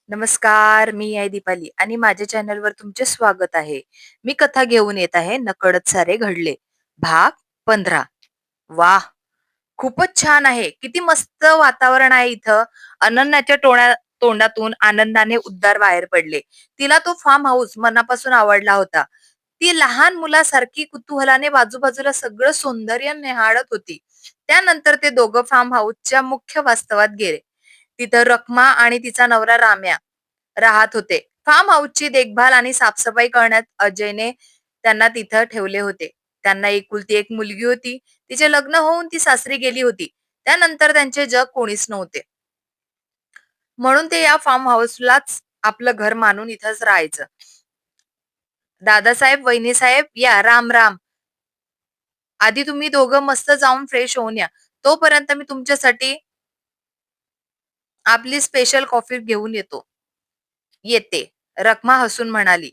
नमस्कार, मी आहे दीपाली आणि माझ्या चॅनलवर तुमचे स्वागत आहे. मी कथा घेऊन येत आहे नकळत सारे घडले. भाग 15. वाह! खूपच छान आहे. किती मस्त वातावरण आहे इथं. अनन्याच्या तोंडातून आनंदाने उद्गार बाहेर पडले. तिला तो फार्म हाऊस मनापासून आवडला होता. ती लहान मुलासारखी कुतूहलाने बाजूबाजूला सगळं सौंदर्य निहाळत होती. त्यानंतर ते दोघं फार्म हाऊसच्या मुख्य वास्तवात गेले. तिथं रखमा आणि तिचा नवरा राम्या राहत होते. फार्म हाऊसची देखभाल आणि साफसफाई करण्यात अजयने त्यांना तिथं ठेवले होते. त्यांना एकुलती एक मुलगी होती. तिचे लग्न होऊन ती सासरी गेली होती. त्यानंतर त्यांचे जग कोणीच नव्हते. म्हणून ते या फार्म हाऊसलाच आपलं घर मानून इथंच राहायचं. दादासाहेब, वहिनीसाहेब या राम राम. आधी तुम्ही दोघं मस्त जाऊन फ्रेश होऊन या. तोपर्यंत मी तुमच्यासाठी आपली स्पेशल कॉफी घेऊन येते. रखमा हसून म्हणाली.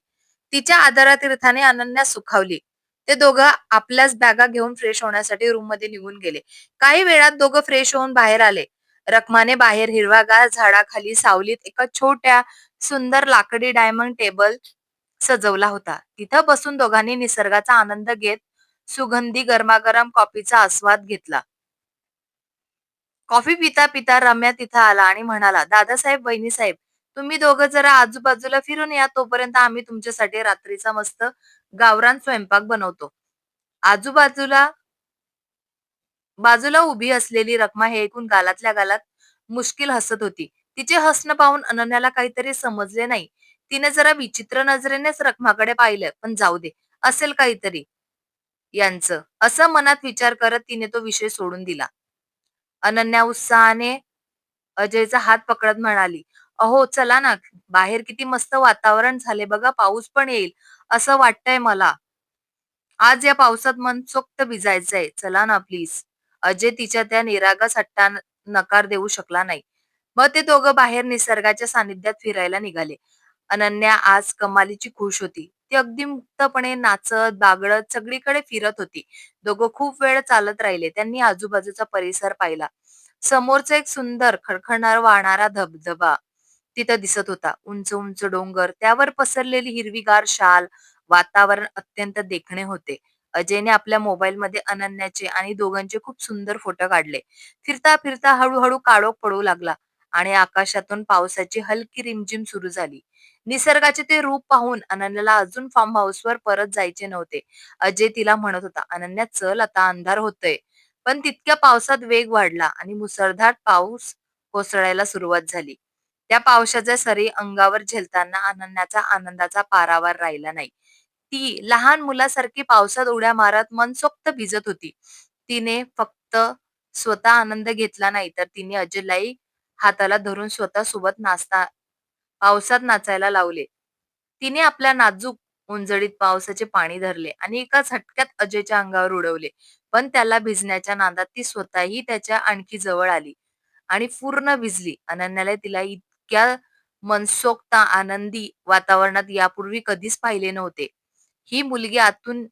तिच्या आदरातीर्थाने अनन्या सुखावली. ते दोघं आपल्याच बॅगा घेऊन फ्रेश होण्यासाठी रूम मध्ये निघून गेले. काही वेळात दोघं फ्रेश होऊन बाहेर आले. रखमाने बाहेर हिरवागार झाडाखाली सावलीत एका छोट्या सुंदर लाकडी डायमंड टेबल सजवला होता. तिथं बसून दोघांनी निसर्गाचा आनंद घेत सुगंधी गरमागरम कॉफीचा आस्वाद घेतला. कॉफी पिता पिता रम्या तिथं आला आणि म्हणाला, दादासाहेब, वहिनीसाहेब, तुम्ही दोघं जरा आजूबाजूला फिरून या, तोपर्यंत आम्ही तुमच्यासाठी रात्रीचा मस्त गावरान स्वयंपाक बनवतो. आजूबाजूला बाजूला उभी असलेली रखमा हे ऐकून गालातल्या गालात मुश्किल हसत होती. तिचे हसणं पाहून अनन्याला काहीतरी समजले नाही. तिने जरा विचित्र नजरेनेच रखमाकडे पाहिलं, पण जाऊ दे, असेल काहीतरी यांचं, असं मनात विचार करत तिने तो विषय सोडून दिला. अनन्या उत्साहाने अजयचा हात पकडत म्हणाली, अहो चला ना, बाहेर किती मस्त वातावरण झाले बघा, पाऊस पण येईल असं वाटतंय मला. आज या पावसात मनसोक्त भिजायचंय, चला ना प्लीज. अजय तिच्या त्या निरागस हट्टान नकार देऊ शकला नाही. मग ते दोघं बाहेर निसर्गाच्या सानिध्यात फिरायला निघाले. अनन्या आज कमालीची खुश होती. ती अगदी मुक्तपणे नाचत बागडत सगळीकडे फिरत होती. दोघं खूप वेळ चालत राहिले. त्यांनी आजूबाजूचा परिसर पाहिला. समोरचा एक सुंदर खडखडणारा वाहणारा धबधबा तिथं दिसत होता. उंच उंच डोंगर, त्यावर पसरलेली हिरवीगार शाल, वातावरण अत्यंत देखणे होते. अजयने आपल्या मोबाईलमध्ये अनन्याचे आणि दोघांचे खूप सुंदर फोटो काढले. फिरता फिरता हळूहळू काळोख पडू लागला आणि आकाशातून पावसाची हलकी रिमझिम सुरू झाली. निसर्गाचे ते रूप पाहून अनन्याला अजून फार्म हाऊसवर परत जायचे नव्हते. अजय तिला म्हणत होता, अनन्या चल, आता अंधार होतोय. पण तितक्या पावसात वेग वाढला आणि मुसळधार पाऊस कोसळायला सुरुवात झाली. त्या पावसाच्या सरी अंगावर झेलताना अनन्याचा आनंदाचा पारावार राहिला नाही. ती लहान मुलासारखी पावसात उड्या मारत मनसोक्त भिजत होती. तिने फक्त स्वतः आनंद घेतला नाही, तर तिने अजयलाही हाताला धरून स्वतः सोबत पावसात नाचायला लावले. तिने आपल्या नाजूक उंजळीत पावसाचे पाणी धरले आणि एका झटक्यात अजयच्या अंगावर उडवले. पण त्याला भिजण्याच्या नादात ती स्वतःही त्याच्या आणखी जवळ आली आणि पूर्ण भिजली. अनन्याला तिला इतक्या मनसोक्त आनंदी वातावरणात यापूर्वी कधीच पाहिले नव्हते. ही मुलगी आतून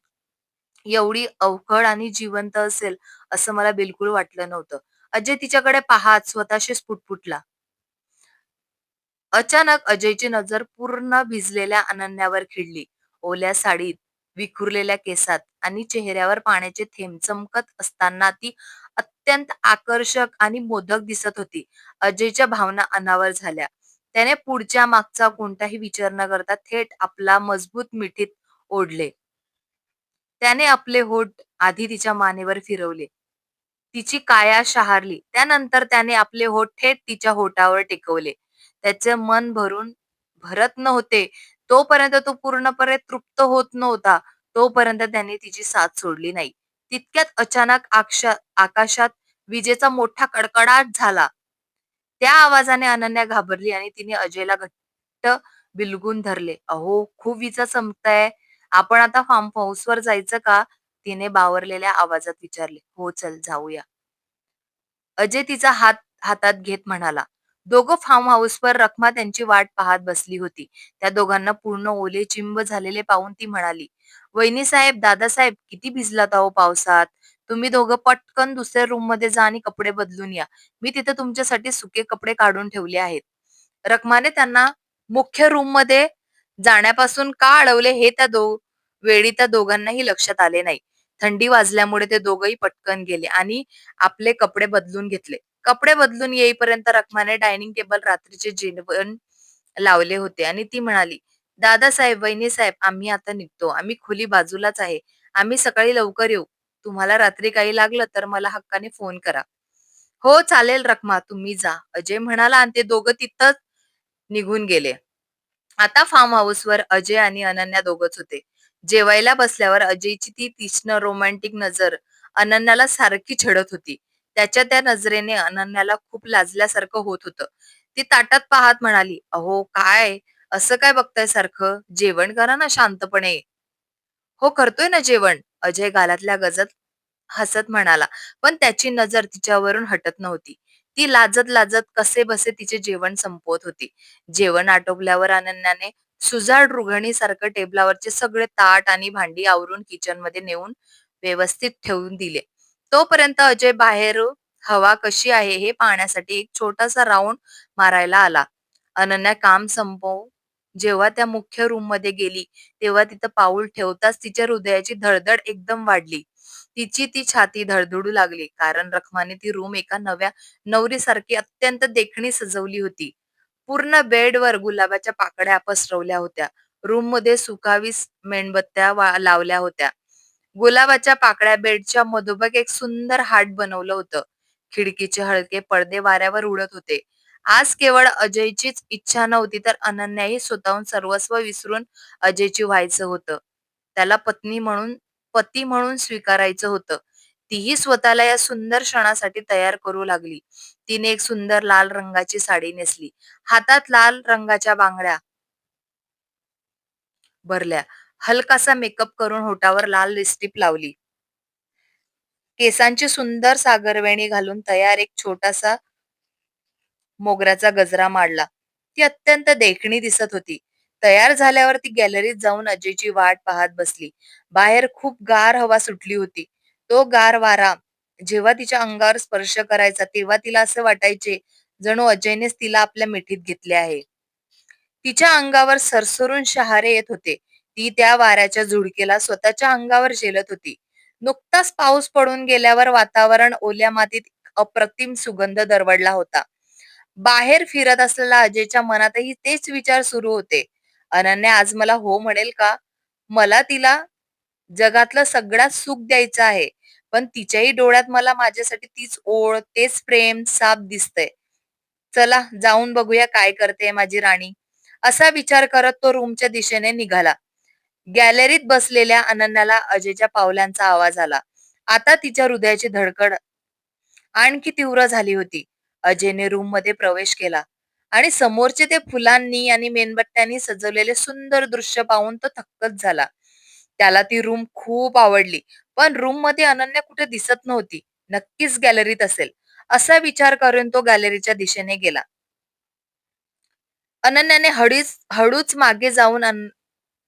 एवढी अवखळ आणि जिवंत असेल असं मला बिलकुल वाटलं नव्हतं. अजय तिच्याकडे पाहत स्वतःशीच पुटपुटला. अचानक अजयची नजर पूर्ण भिजलेल्या अनन्यावर खिळली. ओल्या साडीत, विखुरलेल्या केसात आणि चेहऱ्यावर पाण्याचे थेंब चमकत असताना ती अत्यंत आकर्षक आणि मोदक दिसत होती. अजयच्या भावना अनावर झाल्या. त्याने पुढच्या मागचा कोणताही विचार न करता थेट आपला मजबूत मिठीत ओढले. त्याने आपले होठ आधी तिच्या मानेवर फिरवले. तिची काया शहारली. त्यानंतर त्याने आपले होठ थेट तिच्या होठावर टेकवले. त्याचे मन भरत नव्हते. तोपर्यंत तो पूर्णपणे तृप्त होत नव्हता. तोपर्यंत त्याने तिची साथ सोडली नाही. तितक्यात अचानक आकाशात विजेचा मोठा कडकडाट झाला. त्या आवाजाने अनन्या घाबरली आणि तिने अजयला घट्ट बिलगून धरले. अहो, खूप विजा चमकताय. आपण आता फार्म हाऊसवर जायचं का? तिने बावरलेल्या आवाजात विचारले. हो, चल जाऊया. अजय तिचा हात हातात घेत म्हणाला. दोघं फार्म हाऊसवर रखमा त्यांची वाट पाहत बसली होती. त्या दोघांना पूर्ण ओले चिंब झालेले पाहून ती म्हणाली, वहिनीसाहेब, दादासाहेब, किती भिजलात अहो पावसात. तुम्ही दोघं पटकन दुसऱ्या रूम मध्ये जा आणि कपडे बदलून या. मी तिथे तुमच्यासाठी सुके कपडे काढून ठेवले आहेत. रखमाने त्यांना मुख्य रूममध्ये जाण्यापासून का अडवले हे वेळी त्या दोघांनाही लक्षात आले नाही. थंडी वाजल्यामुळे ते दोघंही पटकन गेले आणि आपले कपडे बदलून घेतले. कपडे बदलून येईपर्यंत रखमाने डायनिंग टेबल रात्रीचे जेवण लावले होते आणि ती म्हणाली, "दादासाहेब, वहिनीसाहेब, आम्ही आता निघतो. आम्ही खोली बाजूलाच आहे. आम्ही सकाळी लवकर येऊ. तुम्हाला रात्री काही लागलं तर मला हक्काने फोन करा." "हो, चालेल रखमा, तुम्ही जा," अजय म्हणाला आणि ते दोघं तिथंच निघून गेले. आता फार्म हाऊसवर अजय आणि अनन्या दोघंच होते. जेवायला बसल्यावर अजयची ती तीक्ष्ण रोमॅन्टिक नजर अनन्याला सारखी छळत होती. त्याच्या त्या नजरेने अनन्याला खूप लाजल्यासारखं होत होतं. ती ताटात पाहत म्हणाली, "अहो काय? असं काय बघताय सारखं? जेवण करा ना शांतपणे." "हो, करतोय ना जेवण," अजय गालातल्या गजत हसत म्हणाला. पण त्याची नजर तिच्यावरून हटत नव्हती. ती लाजत-लाजत कसेबसे तिचे जेवण संपवत होती. जेवण आटोपल्यावर अनन्याने सुजाड रुघणीसारखं टेबलावरचे सगळे ताट आणि भांडी आवरून किचनमध्ये नेऊन व्यवस्थित ठेवून दिले. तोपर्यंत अजय बाहेर हवा कशी आहे हे पाहण्यासाठी एक छोटासा राउंड मारायला आला. अनन्या काम संपवून जेव्हा त्या मुख्य रूममध्ये गेली, तेव्हा तिथं पाऊल ठेवताच तिच्या हृदयाची धडधड एकदम वाढली. तिची ती छाती धडधडू लागली, कारण रखमाने ती रूम एका नव्या नवरीसारखी अत्यंत देखणी सजवली होती. पूर्ण बेडवर गुलाबाच्या पाकळ्या पसरवल्या होत्या. रूममध्ये सुकावीस मेणबत्त्या लावल्या होत्या. गुलाबाच्या पाकळ्या बेडच्या मधोमध एक सुंदर हार्ट बनवलं होतं. खिडकीचे हलके पडदे वाऱ्यावर उडत होते. आज केवळ अजयचीच इच्छा नव्हती, तर अनन्याही स्वतःहून सर्वस्व विसरून अजयची व्हायचं होतं. त्याला पती म्हणून स्वीकारायचं होतं. तीही स्वतःला या सुंदर क्षणासाठी तयार करू लागली. तिने एक सुंदर लाल रंगाची साडी नेसली. हातात लाल रंगाच्या बांगड्या भरल्या. हलकासा मेकअप करून होठावर लाल लिपस्टिक लावली. केसांची सुंदर सागरवेणी घालून तयार एक छोटासा मोगऱ्याचा गजरा मांडला. ती अत्यंत देखणी दिसत होती. तयार झाल्यावर ती गॅलरीत जाऊन अजयची वाट पाहत बसली. बाहेर खूप गार हवा सुटली होती. तो गार वारा जेव्हा तिच्या अंगावर स्पर्श करायचा, तेव्हा तिला असे वाटायचे जणू अजयनेच तिला आपल्या मिठीत घेतले आहे. तिच्या अंगावर सरसरून शहारे येत होते. ती त्या वाऱ्याच्या झुळकेला स्वतःच्या अंगावर झेलत होती. नुकताच पाऊस पडून गेल्यावर वातावरण ओल्या मातीत अप्रतिम सुगंध दरवळला होता. बाहेर फिरत असलेल्या अजयच्या मनातही तेच विचार सुरू होते. अनन्या आज मला हो म्हणेल का? मला तिला जगातलं सगळ्यात सुख द्यायचं आहे. पण तिच्याही डोळ्यात मला माझ्यासाठी तीच ओढ, तेच प्रेम साफ दिसतंय. चला जाऊन बघूया काय करते माझी राणी. असा विचार करत तो रूमच्या दिशेने निघाला. गॅलरीत बसलेल्या अनन्याला अजयच्या पावलांचा आवाज आला. आता तिच्या हृदयाची धडकड आणखी तीव्र झाली होती. अजयने रूम मध्ये प्रवेश केला आणि समोरचे ते फुलांनी आणि मेणबत्त्यांनी सजवलेले सुंदर दृश्य पाहून तो थक्कच झाला. त्याला ती रूम खूप आवडली. पण रूम मध्ये अनन्या कुठे दिसत नव्हती. नक्कीच गॅलरीत असेल, असा विचार करून तो गॅलरीच्या दिशेने गेला. अनन्याने हळूच मागे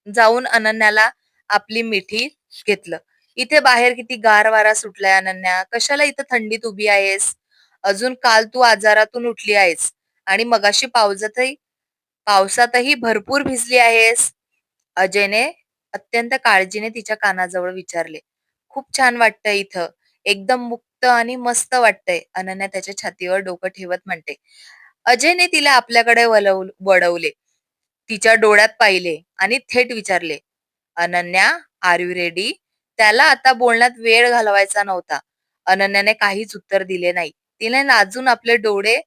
जाऊन अनन्याला आपली मिठी घेतलं. "इथे बाहेर किती गार वारा सुटलाय अनन्या. कशाला इथं थंडीत उभी आहेस? अजून काल तू आजारातून उठली आहेस आणि मगाशी पावसातही भरपूर भिजली आहेस." अजयने अत्यंत काळजीने तिच्या कानाजवळ विचारले. "खूप छान वाटतंय इथं. एकदम मुक्त आणि मस्त वाटतंय," अनन्या त्याच्या छातीवर डोकं ठेवत म्हणते. अजयने तिला आपल्याकडे वळवले. तिच्या डोळ्यात पाहिले आणि थेट विचारले, "अनन्या, आर यू रेडी?" त्याला आता बोलण्यात वेळ घालवायचा नव्हता. अनन्याने काहीच उत्तर दिले नाही. तिने लाजून आपले डोळे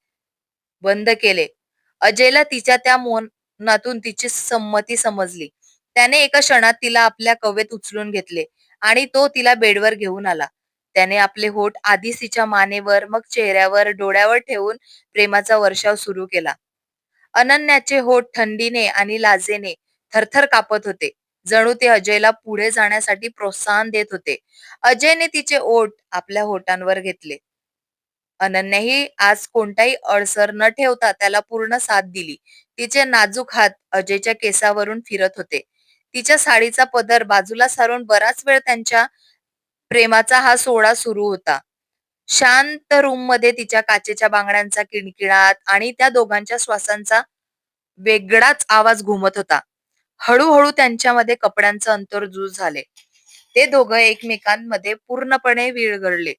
बंद केले. अजयला तिच्या त्या मौनातून तिची संमती समजली. त्याने एका क्षणात तिला आपल्या कवेत उचलून घेतले आणि तो तिला बेडवर घेऊन आला. त्याने आपले होठ आधीच तिच्या मानेवर, मग चेहऱ्यावर, डोळ्यावर ठेवून प्रेमाचा वर्षाव सुरू केला. अनन्याचे होठ थंडीने आणि लाजेने थरथर कापत होते. जणू ते अजयला पुढे जाण्यासाठी प्रोत्साहन देत होते. अजयने तिचे ओठ आपल्या होठांवर घेतले. अनन्याही आज कोणताही अडसर न ठेवता त्याला पूर्ण साथ दिली. तिचे नाजूक हात अजयच्या केसावरून फिरत होते. तिच्या साडीचा पदर बाजूला सारून बराच वेळ त्यांच्या प्रेमाचा हा सोहळा सुरू होता. शांत रूममध्ये तिच्या काचेच्या बांगड्यांचा किणकिणाट आणि त्या दोघांच्या श्वासांचा वेगळाच आवाज घुमत होता. हळूहळू त्यांच्यामध्ये कपड्यांचं अंतर दूर झाले. ते दोघं एकमेकांमध्ये पूर्णपणे विरघळले.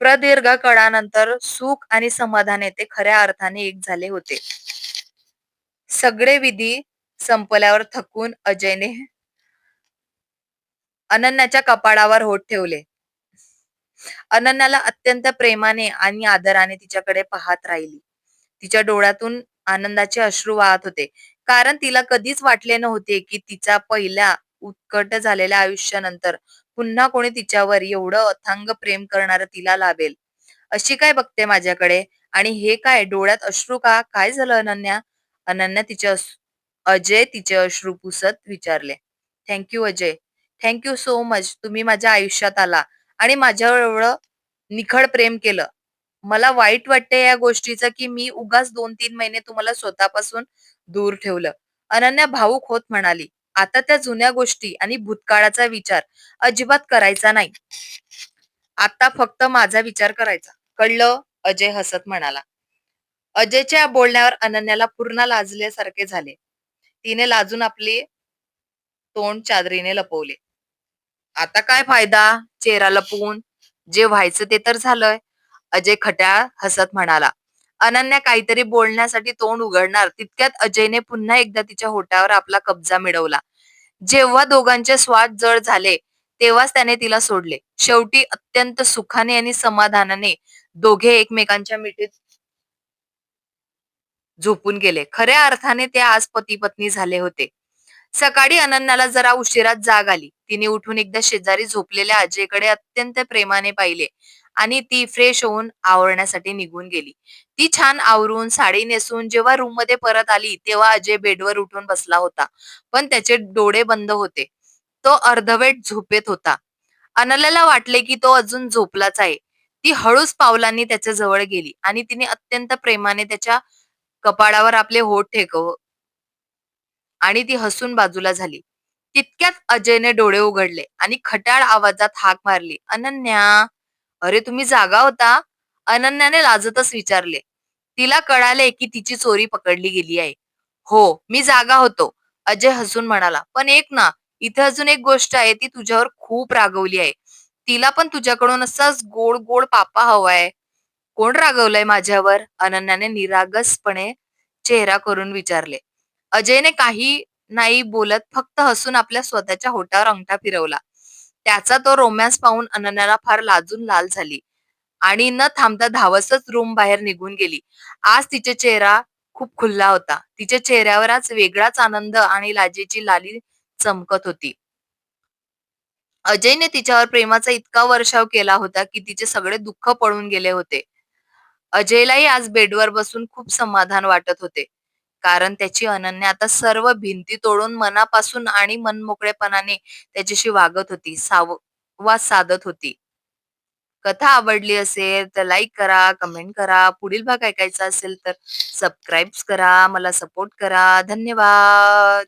प्रदीर्घ काळानंतर सुख आणि समाधान येते खऱ्या अर्थाने एक झाले होते. सगळे विधी संपल्यावर थकून अजयने अनन्याच्या कपाळावर ओठ ठेवले. अनन्याला अत्यंत प्रेमाने आणि आदराने तिच्याकडे पाहत राहिली. तिच्या डोळ्यातून आनंदाचे अश्रू वाहत होते. कारण तिला कधीच वाटले नव्हते की तिच्या पहिल्या उत्कट झालेल्या आयुष्यानंतर पुन्हा कोणी तिच्यावर एवढं अथांग प्रेम करणारं तिला लाभेल. अशी काय बघते माझ्याकडे? आणि हे काय डोळ्यात अश्रू का? काय झालं अनन्या? अनन्या अजय तिचे अश्रू पुसत विचारले. Thank you Ajay. Thank you so much. तुम्ही माझ्या आयुष्यात आला आणि माझ्यावर एवढं निखळ प्रेम केलं. मला वाईट वाटते या गोष्टीचं की मी उगाच 2-3 महिने तुम्हाला स्वतःपासून दूर ठेवलं. अनन्या भावुक होत म्हणाली, आता त्या जुन्या गोष्टी आणि भूतकाळाचा विचार अजिबात करायचा नाही. आता फक्त माझा विचार करायचा. कळलं? अजय हसत म्हणाला. अजयच्या बोलण्यावर अनन्याला पूर्ण लाजल्यासारखे झाले. तिने लाजून आपले तोंड चादरीने लपवले. आता काय फायदा चेहरा लपवून? जे व्हायचं ते तर झालंय. अजय खट्याळ हसत म्हणाला. अनन्या काहीतरी बोलण्यासाठी तोंड उघडणार तितक्यात अजयने पुन्हा एकदा तिच्या होठावर आपला कब्जा मिळवला. जेव्हा दोघांचे श्वास जड झाले तेव्हाच त्याने तिला सोडले. शेवटी अत्यंत सुखाने आणि समाधानाने दोघे एकमेकांच्या मिठीत झोपून गेले. खऱ्या अर्थाने ते आज पती पत्नी झाले होते. सकाळी अनन्याला जरा उशिरात जाग आली. तिने उठून एकदा शेजारी झोपलेल्या अजयकडे अत्यंत प्रेमाने पाहिले आणि ती फ्रेश होऊन आवरण्यासाठी निघून गेली. ती छान आवरून साडी नेसून जेव्हा रूम मध्ये परत आली तेव्हा अजय बेडवर उठून बसला होता. पण त्याचे डोळे बंद होते. तो अर्धवेट झोपेत होता. अनन्याला वाटले की तो अजून झोपलाच आहे. ती हळूच पावलांनी त्याच्या जवळ गेली आणि तिने अत्यंत प्रेमाने त्याच्या कपाळावर आपले होठ टेकव आणि ती हसून बाजूला झाली. तितक्यात अजयने डोळे उघडले आणि खट्याळ आवाजात हाक मारली, अनन्या. अरे तुम्ही जागा होता? अनन्याने लाजतच विचारले. तिला कळाले की तिची चोरी पकडली गेली आहे. हो, मी जागा होतो. अजय हसून म्हणाला. पण एक ना, इथे अजून एक गोष्ट आहे, ती तुझ्यावर खूप रागवली आहे. तिला पण तुझ्याकडून असाच गोड गोड पापा हवाय. कोण रागवलंय माझ्यावर? अनन्याने निरागसपणे चेहरा करून विचारले. अजयने काही नाही बोलत फक्त हसून आपल्या स्वतःच्या होठावर अंगठा फिरवला. त्याचा तो रोमॅन्स पाहून अनन्याला फार लाजून लाल झाली आणि न थांबता धावतच रूम बाहेर निघून गेली. आज तिचा चेहरा खूप खुलला होता. तिच्या चेहऱ्यावर आज वेगळाच आनंद आणि लाजेची लाली चमकत होती. अजयने तिच्यावर प्रेमाचा इतका वर्षाव केला होता की तिचे सगळे दुःख पळून गेले होते. अजयलाही आज बेडवर बसून खूप समाधान वाटत होते. कारण त्याची अनन्या आता सर्व भिंती तोडून मनापासून आणि मनमोकळेपणाने त्याच्याशी वागत होती, संवाद साधत होती. कथा आवडली असेल तर लाईक करा, कमेंट करा. पुढील भाग ऐकायचा असेल तर सबस्क्राईब करा, मला सपोर्ट करा. धन्यवाद.